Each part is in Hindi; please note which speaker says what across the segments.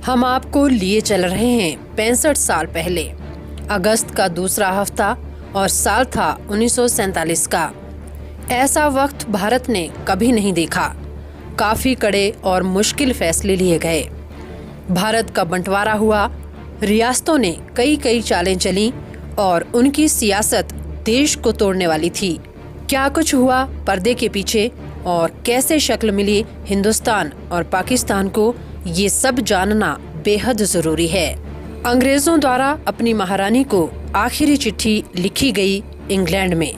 Speaker 1: हम आपको लिए चल रहे हैं 65 साल पहले। अगस्त का दूसरा हफ्ता और साल था 1947 का। ऐसा वक्त भारत ने कभी नहीं देखा। काफी कड़े और मुश्किल फैसले लिए गए। भारत का बंटवारा हुआ, रियासतों ने कई चालें चली और उनकी सियासत देश को तोड़ने वाली थी। क्या कुछ हुआ पर्दे के पीछे और कैसे शक्ल मिली हिंदुस्तान और पाकिस्तान को, ये सब जानना बेहद जरूरी है। अंग्रेजों द्वारा अपनी महारानी को आखिरी चिट्ठी लिखी गई इंग्लैंड में।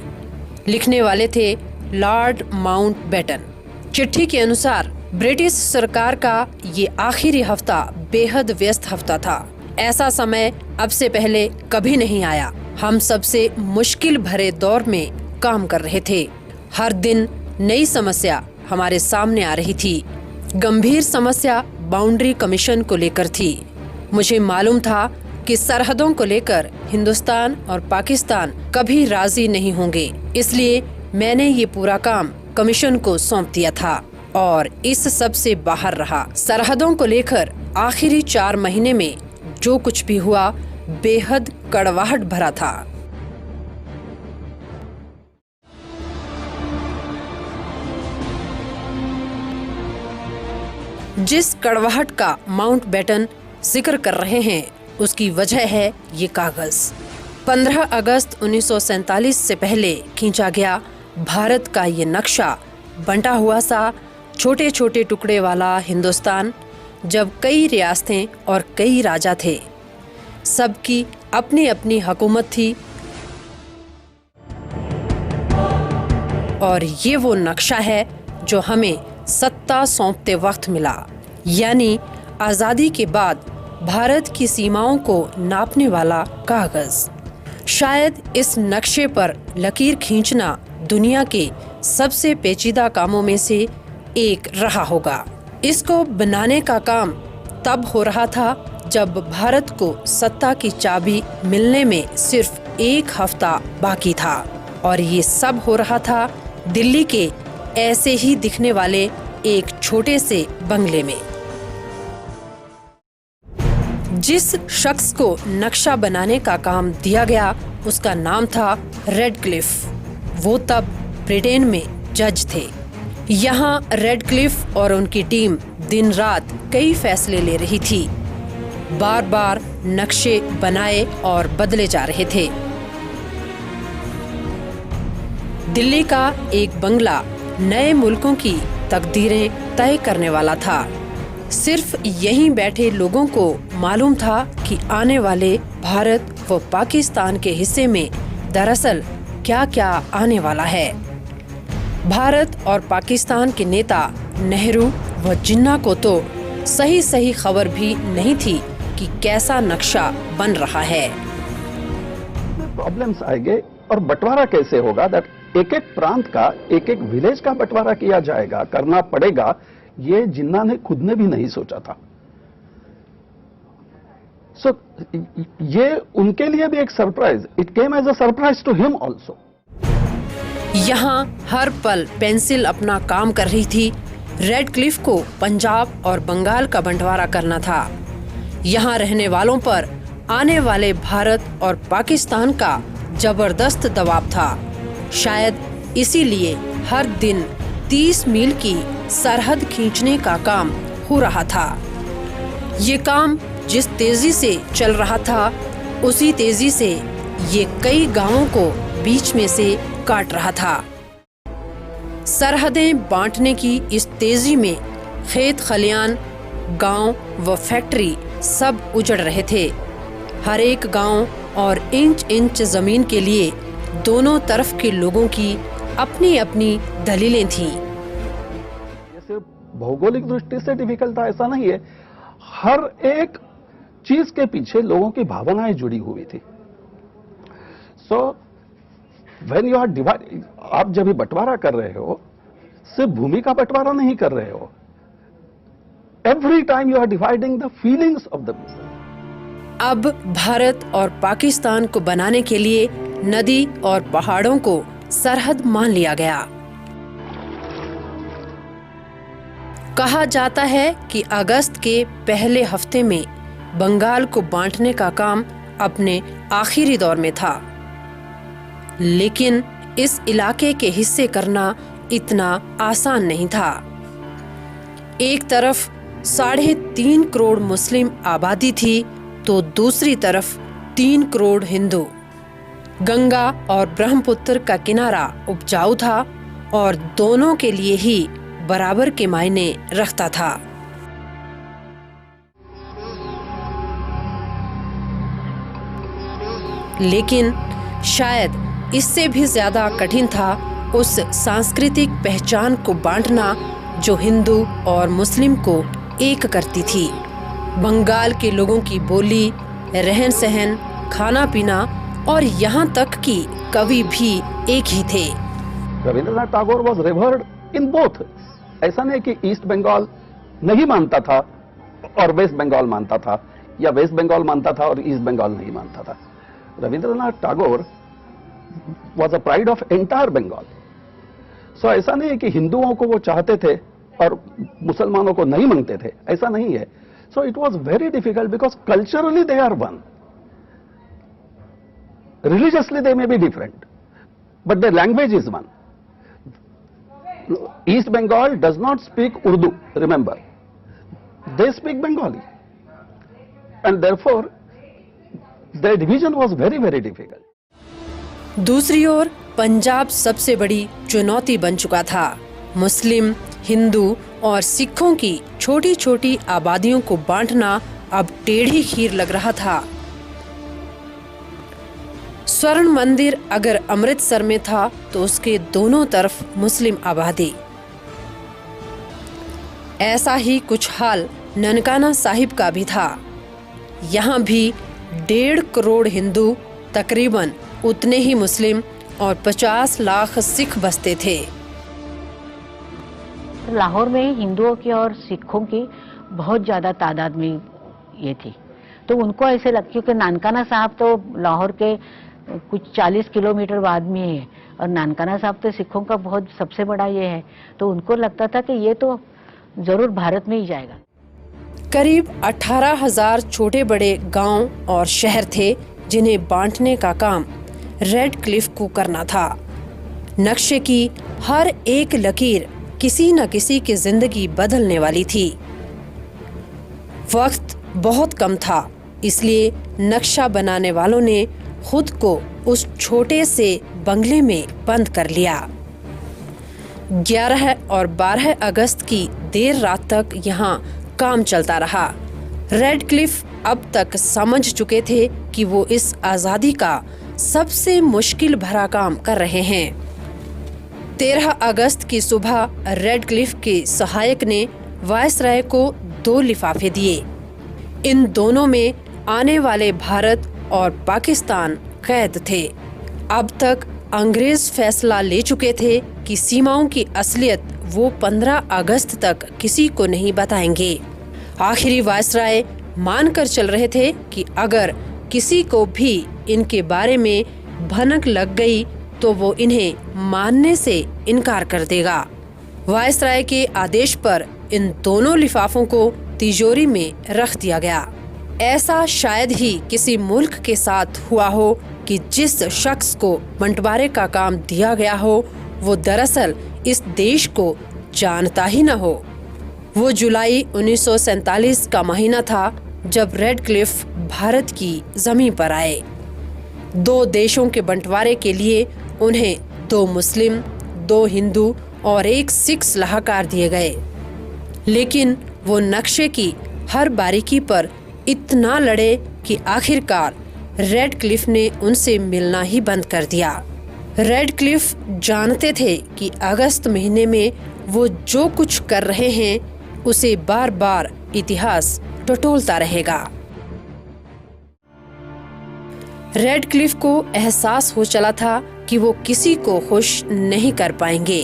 Speaker 1: लिखने वाले थे लॉर्ड माउंटबेटन। चिट्ठी के अनुसार ब्रिटिश सरकार का ये आखिरी हफ्ता बेहद व्यस्त हफ्ता था। ऐसा समय अब से पहले कभी नहीं आया। हम सबसे मुश्किल भरे दौर में काम कर रहे थे। हर दिन नई समस्या हमारे सामने आ रही थी। गंभीर समस्या बाउंड्री कमीशन को लेकर थी। मुझे मालूम था कि सरहदों को लेकर हिंदुस्तान और पाकिस्तान कभी राजी नहीं होंगे, इसलिए मैंने ये पूरा काम कमीशन को सौंप दिया था और इस सब से बाहर रहा। सरहदों को लेकर आखिरी 4 महीने में जो कुछ भी हुआ बेहद कड़वाहट भरा था। जिस कड़वाहट का माउंटबेटन जिक्र कर रहे हैं उसकी वजह है ये कागज। 15 अगस्त 1947 से पहले खींचा गया भारत का ये नक्शा, बंटा हुआ सा छोटे छोटे टुकड़े वाला हिंदुस्तान, जब कई रियासतें और कई राजा थे, सबकी अपनी अपनी हुकूमत थी। और ये वो नक्शा है जो हमें सत्ता सौंपते वक्त मिला, यानी आज़ादी के बाद भारत की सीमाओं को नापने वाला कागज। शायद इस नक्शे पर लकीर खींचना दुनिया के सबसे पेचीदा कामों में से एक रहा होगा। इसको बनाने का काम तब हो रहा था जब भारत को सत्ता की चाबी मिलने में सिर्फ 1 हफ्ता बाकी था, और ये सब हो रहा था दिल्ली के ऐसे ही दिखने वाले एक छोटे से बंगले में। जिस शख्स को नक्शा बनाने का काम दिया गया उसका नाम था रेडक्लिफ। वो तब ब्रिटेन में जज थे। यहाँ रेडक्लिफ और उनकी टीम दिन रात कई फैसले ले रही थी। बार बार नक्शे बनाए और बदले जा रहे थे। दिल्ली का एक बंगला नए मुल्कों की तकदीरें तय करने वाला था। सिर्फ यहीं बैठे लोगों को मालूम था कि आने वाले भारत व पाकिस्तान के हिस्से में दरअसल क्या क्या आने वाला है। भारत और पाकिस्तान के नेता नेहरू व जिन्ना को तो सही खबर भी नहीं थी कि कैसा नक्शा बन रहा है।
Speaker 2: प्रॉब्लम्स आएंगे और बंटवारा कैसे होगा, दैट एक प्रांत का एक विलेज का बंटवारा किया जाएगा, करना पड़ेगा, ये जिन्ना ने खुद ने भी नहीं सोचा था। ये उनके लिए भी एक surprise, it came as a surprise to him also.
Speaker 1: यहाँ हर पल पेंसिल अपना काम कर रही थी। रेडक्लिफ को पंजाब और बंगाल का बंटवारा करना था। यहाँ रहने वालों पर आने वाले भारत और पाकिस्तान का जबरदस्त दबाव था। शायद इसीलिए हर दिन 30 मील की सरहद खींचने का काम हो रहा था। ये काम जिस तेजी से चल रहा था उसी तेजी से ये कई गांवों को बीच में से काट रहा था। सरहदें बांटने की इस तेजी में खेत खलियान, गांव व फैक्ट्री सब उजड़ रहे थे। हर एक गांव और इंच जमीन के लिए दोनों तरफ के लोगों की अपनी अपनी दलीलें थीं।
Speaker 2: सिर्फ भौगोलिक दृष्टि से डिफिकल्ट था ऐसा नहीं है, हर एक चीज के पीछे लोगों की भावनाएं जुड़ी हुई थी। So when you are divide, आप जब भी बंटवारा कर रहे हो सिर्फ भूमि का बंटवारा नहीं कर रहे हो, every time you are dividing the feelings of the people.
Speaker 1: अब भारत और पाकिस्तान को बनाने के लिए नदी और पहाड़ों को सरहद मान लिया गया। कहा जाता है कि अगस्त के पहले हफ्ते में बंगाल को बांटने का काम अपने आखिरी दौर में था, लेकिन इस इलाके के हिस्से करना इतना आसान नहीं था। एक तरफ 3.5 करोड़ मुस्लिम आबादी थी तो दूसरी तरफ 3 करोड़ हिंदू। गंगा और ब्रह्मपुत्र का किनारा उपजाऊ था और दोनों के लिए ही बराबर के मायने रखता था। लेकिन शायद इससे भी ज्यादा कठिन था उस सांस्कृतिक पहचान को बांटना जो हिंदू और मुस्लिम को एक करती थी। बंगाल के लोगों की बोली, रहन सहन, खाना पीना और यहाँ तक कि कवि भी एक ही थे।
Speaker 2: Rabindranath Tagore was revered in both. ऐसा नहीं कि ईस्ट बंगाल नहीं मानता था और वेस्ट बंगाल मानता था, या वेस्ट बंगाल मानता था और ईस्ट बंगाल नहीं मानता था। Rabindranath Tagore was a pride of entire Bengal. So ऐसा नहीं है कि हिंदुओं को वो चाहते थे और मुसलमानों को नहीं मांगते थे, ऐसा नहीं है। So it was very difficult because culturally they are one, religiously they may be different, but the language is one. East Bengal does not speak Urdu, remember. They speak Bengali. And therefore, the division was very, very difficult.
Speaker 1: दूसरी ओर पंजाब सबसे बड़ी चुनौती बन चुका था। मुस्लिम, हिंदू और सिखों की छोटी छोटी आबादियों को बांटना अब टेढ़ी खीर लग रहा था। स्वर्ण मंदिर अगर अमृतसर में था तो उसके दोनों तरफ मुस्लिम आबादी। ऐसा ही कुछ हाल ननकाना साहिब का भी था। यहाँ भी 1.5 करोड़ हिंदू, तकरीबन उतने ही मुस्लिम और 50 लाख सिख बसते थे।
Speaker 3: लाहौर में हिंदुओं की और सिखों की बहुत ज्यादा तादाद में ये थी, तो उनको ऐसे लग, क्योंकि नानकाना साहब तो लाहौर के कुछ 40 किलोमीटर बाद में है और नानकाना साहब तो सिखों का बहुत सबसे बड़ा ये है, तो उनको लगता था कि ये तो जरूर भारत में ही जाएगा।
Speaker 1: करीब 18,000 छोटे बड़े गांव और शहर थे जिन्हें बांटने का काम रेड क्लिफ को करना था। नक्शे की हर एक लकीर किसी न किसी की जिंदगी बदलने वाली थी। वक्त बहुत कम था, इसलिए नक्शा बनाने वालों ने खुद को उस छोटे से बंगले में बंद कर लिया। 11 और 12 अगस्त की देर रात तक यहाँ काम चलता रहा। रेड क्लिफ अब तक समझ चुके थे कि वो इस आज़ादी का सबसे मुश्किल भरा काम कर रहे हैं। 13 अगस्त की सुबह रेड क्लिफ के सहायक ने वायसराय को 2 लिफाफे दिए। इन दोनों में आने वाले भारत और पाकिस्तान कैद थे। अब तक अंग्रेज फैसला ले चुके थे कि सीमाओं की असलियत वो 15 अगस्त तक किसी को नहीं बताएंगे। आखिरी वायसराय मानकर चल रहे थे कि अगर किसी को भी इनके बारे में भनक लग गई तो वो इन्हें मानने से इनकार कर देगा। वायसराय के आदेश पर इन दोनों लिफाफों को तिजोरी में रख दिया गया। ऐसा शायद ही किसी मुल्क के साथ हुआ हो कि जिस शख्स को बंटवारे का काम दिया गया हो वो दरअसल इस देश को जानता ही न हो। वो जुलाई 1947 का महीना था जब रेड क्लिफ भारत की जमीन पर आए। 2 देशों के बंटवारे के लिए उन्हें 2 मुस्लिम, 2 हिंदू और 1 सिख सलाहकार दिए गए, लेकिन वो नक्शे की हर बारीकी पर इतना लड़े कि आखिरकार रेड क्लिफ ने उनसे मिलना ही बंद कर दिया। रेड क्लिफ जानते थे कि अगस्त महीने में वो जो कुछ कर रहे हैं उसे बार बार इतिहास टटोलता रहेगा। रेड क्लिफ को एहसास हो चला था कि वो किसी को खुश नहीं कर पाएंगे।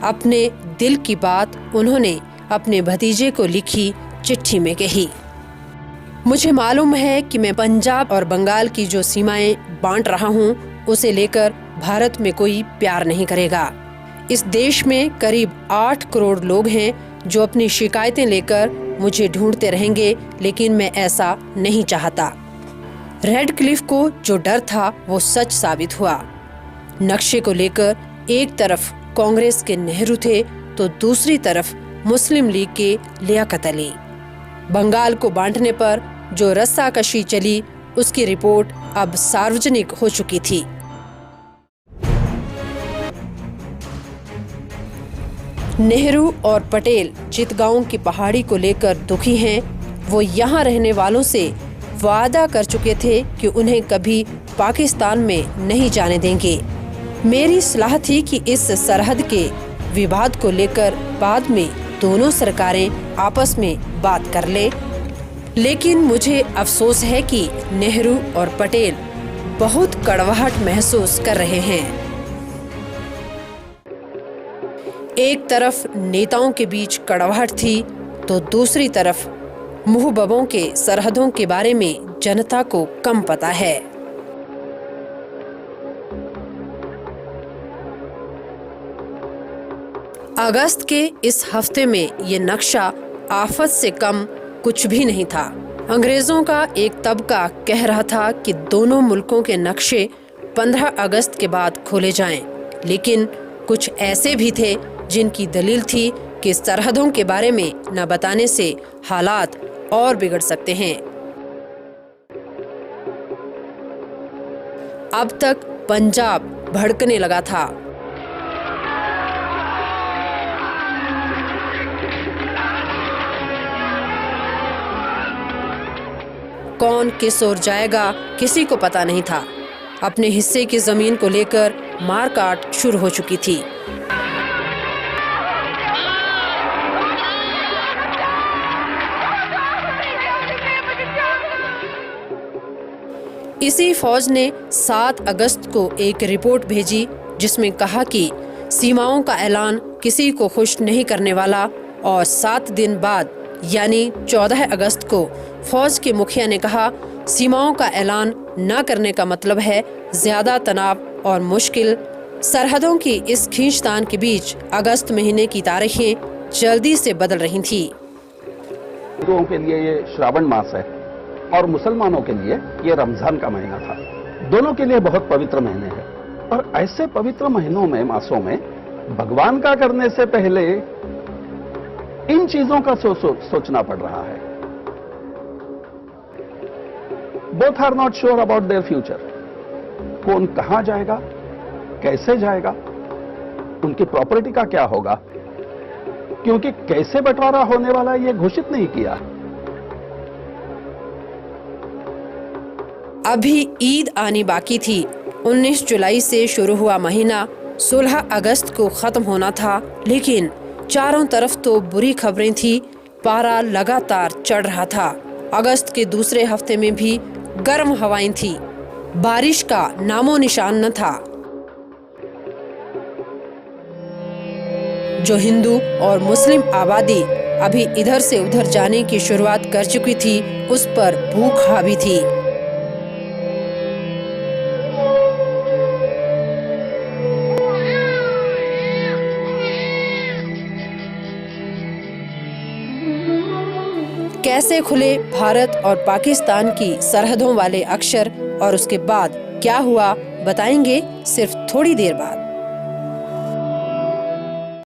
Speaker 1: अपने दिल की बात उन्होंने अपने भतीजे को लिखी चिट्ठी में कही। मुझे मालूम है कि मैं पंजाब और बंगाल की जो सीमाएं बांट रहा हूं उसे लेकर भारत में कोई प्यार नहीं करेगा। इस देश में करीब 8 करोड़ लोग हैं जो अपनी शिकायतें लेकर मुझे ढूंढते रहेंगे, लेकिन मैं ऐसा नहीं चाहता। रेडक्लिफ को जो डर था वो सच साबित हुआ। नक्शे को लेकर एक तरफ कांग्रेस के नेहरू थे तो दूसरी तरफ मुस्लिम लीग के लियाकत अली। बंगाल को बांटने पर जो रस्साकशी चली उसकी रिपोर्ट अब सार्वजनिक हो चुकी थी। नेहरू और पटेल चितगांव की पहाड़ी को लेकर दुखी हैं। वो यहाँ रहने वालों से वादा कर चुके थे कि उन्हें कभी पाकिस्तान में नहीं जाने देंगे। मेरी सलाह थी कि इस सरहद के विवाद को लेकर बाद में दोनों सरकारें आपस में बात कर ले, लेकिन मुझे अफसोस है कि नेहरू और पटेल बहुत कड़वाहट महसूस कर रहे हैं। एक तरफ नेताओं के बीच कड़वाहट थी तो दूसरी तरफ मुहब्बों के सरहदों के बारे में जनता को कम पता है। अगस्त के इस हफ्ते में ये नक्शा आफत से कम कुछ भी नहीं था। अंग्रेजों का एक तबका कह रहा था कि दोनों मुल्कों के नक्शे 15 अगस्त के बाद खोले जाएं, लेकिन कुछ ऐसे भी थे जिनकी दलील थी कि सरहदों के बारे में न बताने से हालात और बिगड़ सकते हैं। अब तक पंजाब भड़कने लगा था। कौन किस ओर जाएगा किसी को पता नहीं था। अपने हिस्से की जमीन को लेकर मारकाट शुरू हो चुकी थी। इसी फौज ने 7 अगस्त को एक रिपोर्ट भेजी जिसमें कहा कि सीमाओं का ऐलान किसी को खुश नहीं करने वाला, और 7 दिन बाद यानी 14 अगस्त को फौज के मुखिया ने कहा, सीमाओं का ऐलान न करने का मतलब है ज्यादा तनाव और मुश्किल। सरहदों की इस खींचतान के बीच अगस्त महीने की तारीखें जल्दी से बदल रही थी।
Speaker 2: हिंदुओं के लिए ये श्रावण मास है और मुसलमानों के लिए ये रमजान का महीना था। दोनों के लिए बहुत पवित्र महीने हैं, और ऐसे पवित्र महीनों में, मासों में भगवान का करने से पहले इन चीजों का सोचना पड़ रहा है। Both are not sure about their future. कौन कहां जाएगा, कैसे जाएगा, उनकी प्रॉपर्टी का क्या होगा, क्योंकि कैसे बंटवारा होने वाला ये घोषित नहीं किया।
Speaker 1: अभी ईद आनी बाकी थी। 19 जुलाई से शुरू हुआ महीना 16 अगस्त को खत्म होना था, लेकिन चारों तरफ तो बुरी खबरें थी। पारा लगातार चढ़ रहा था। अगस्त के दूसरे हफ्ते में भी गर्म हवाएं थी। बारिश का नामो निशान न था। जो हिंदू और मुस्लिम आबादी अभी इधर से उधर जाने की शुरुआत कर चुकी थी, उस पर भूख हावी थी। कैसे खुले भारत और पाकिस्तान की सरहदों वाले अक्षर, और उसके बाद क्या हुआ बताएंगे सिर्फ थोड़ी देर बाद।